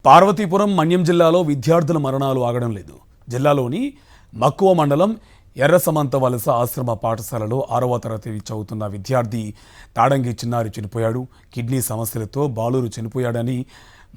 పార్వతీపురం మన్యం జిల్లాలో విద్యార్థుల మరణాలు ఆగడం లేదు. జిల్లాలోని మక్కువ మండలం ఎర్రసమంత వలస ఆశ్రమ పాఠశాలలో 6వ తరగతి చదువుతున్న విద్యార్థి తాడంగి చిన్నారి చనిపోయాడు. కిడ్నీ సమస్యలతో బాలురు చనిపోయాడని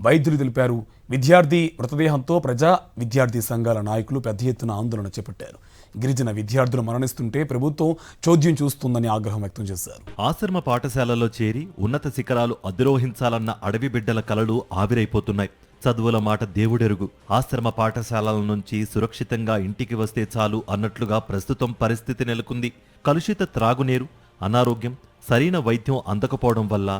వైద్యులు తెలిపారు. విద్యార్థి మృతదేహంతో ప్రజా విద్యార్థి సంఘాల నాయకులు పెద్ద ఎత్తున ఆందోళన చేపట్టారు. గిరిజన విద్యార్థులు మరణిస్తుంటే ప్రభుత్వం చోద్యం చూస్తుందని ఆగ్రహం వ్యక్తం చేశారు. ఆశ్రమ పాఠశాలలో చేరి ఉన్నత శిఖరాలు అధిరోహించాలన్న అడవి బిడ్డల కలలు ఆవిరైపోతున్నాయి. చదువుల మాట దేవుడెరుగు. ఆశ్రమ పాఠశాలల నుంచి సురక్షితంగా ఇంటికి వస్తే చాలు అన్నట్లుగా ప్రస్తుతం పరిస్థితి నెలకొంది. కలుషిత త్రాగునీరు, అనారోగ్యం, సరైన వైద్యం అందకపోవడం వల్ల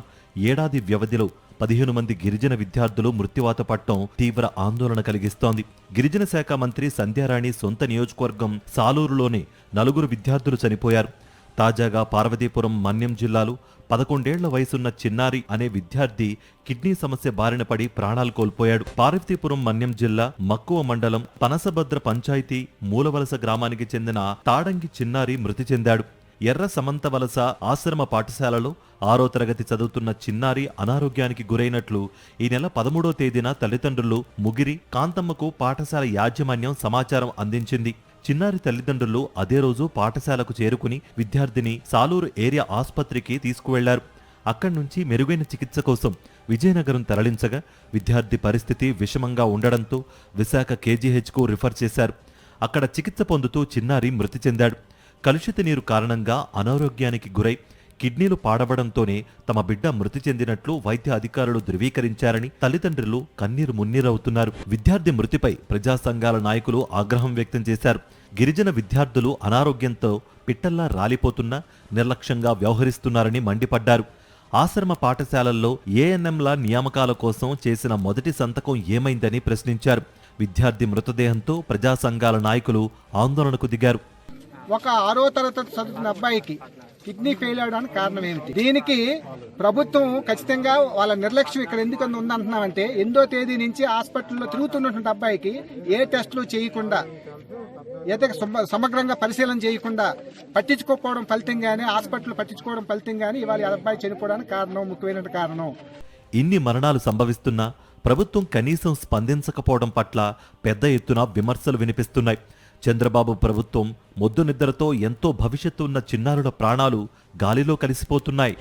ఏడాది వ్యవధిలో 15 మంది గిరిజన విద్యార్థులు మృత్యువాత పట్టడం తీవ్ర ఆందోళన కలిగిస్తోంది. గిరిజన శాఖ మంత్రి సంధ్యారాణి సొంత నియోజకవర్గం సాలూరులోనే 4 విద్యార్థులు చనిపోయారు. తాజాగా పార్వతీపురం మన్యం జిల్లాలో 11 ఏళ్ల వయసున్న చిన్నారి అనే విద్యార్థి కిడ్నీ సమస్య బారిన పడి ప్రాణాలు కోల్పోయాడు. పార్వతీపురం మన్యం జిల్లా మక్కువ మండలం పనసభద్ర పంచాయతీ మూలవలస గ్రామానికి చెందిన తాడంగి చిన్నారి మృతి చెందాడు. ఎర్ర సమంత వలస ఆశ్రమ పాఠశాలలో 6వ తరగతి చదువుతున్న చిన్నారి అనారోగ్యానికి గురైనట్లు ఈ నెల 13వ తేదీన తల్లిదండ్రులు ముగిరి కాంతమ్మకు పాఠశాల యాజమాన్యం సమాచారం అందించింది. చిన్నారి తల్లిదండ్రులు అదే రోజు పాఠశాలకు చేరుకుని విద్యార్థిని సాలూరు ఏరియా ఆసుపత్రికి తీసుకువెళ్లారు. అక్కడి నుంచి మెరుగైన చికిత్స కోసం విజయనగరం తరలించగా విద్యార్థి పరిస్థితి విషమంగా ఉండడంతో విశాఖ కేజీహెచ్కు రిఫర్ చేశారు. అక్కడ చికిత్స పొందుతూ చిన్నారి మృతి చెందాడు. కలుషిత నీరు కారణంగా అనారోగ్యానికి గురై కిడ్నీలు పాడవడంతోనే తమ బిడ్డ మృతి చెందినట్లు వైద్య అధికారులు ధృవీకరించారని తల్లిదండ్రులు కన్నీరు మున్నీరవుతున్నారు. విద్యార్థి మృతిపై ప్రజా సంఘాల నాయకులు ఆగ్రహం వ్యక్తం చేశారు. గిరిజన విద్యార్థులు అనారోగ్యంతో పిట్టల్లా రాలిపోతున్నా నిర్లక్ష్యంగా వ్యవహరిస్తున్నారని మండిపడ్డారు. ఆశ్రమ పాఠశాలల్లో ఏఎన్ఎంల నియామకాల కోసం చేసిన మొదటి సంతకం ఏమైందని ప్రశ్నించారు. విద్యార్థి మృతదేహంతో ప్రజా సంఘాల నాయకులు ఆందోళనకు దిగారు. ఒక 6వ తరగతి చదువుతున్న అబ్బాయికి కిడ్నీ ఫెయిల్ అవడానికి కారణం ఏమిటి? దీనికి ప్రభుత్వం ఖచ్చితంగా వాళ్ళ నిర్లక్ష్యం ఇక్కడ ఎందుకు ఉందంటున్నామంటే 8వ తేదీ నుంచి హాస్పిటల్లో తిరుగుతున్నటువంటి అబ్బాయికి ఏ టెస్టులు చేయకుండా ఏదైతే సమగ్రంగా పరిశీలన చేయకుండా పట్టించుకోకపోవడం ఫలితంగానే హాస్పిటల్ పట్టించుకోవడం ఫలితంగానే ఇవాళ అబ్బాయి చనిపోవడానికి కారణం, ముఖ్యమైన కారణం. ఇన్ని మరణాలు సంభవిస్తున్నా ప్రభుత్వం కనీసం స్పందించకపోవడం పట్ల పెద్ద ఎత్తున విమర్శలు వినిపిస్తున్నాయి. చంద్రబాబు ప్రభుత్వం మొద్దు నిద్రతో ఎంతో భవిష్యత్తు ఉన్న చిన్నారుల ప్రాణాలు గాలిలో కలిసిపోతున్నాయి.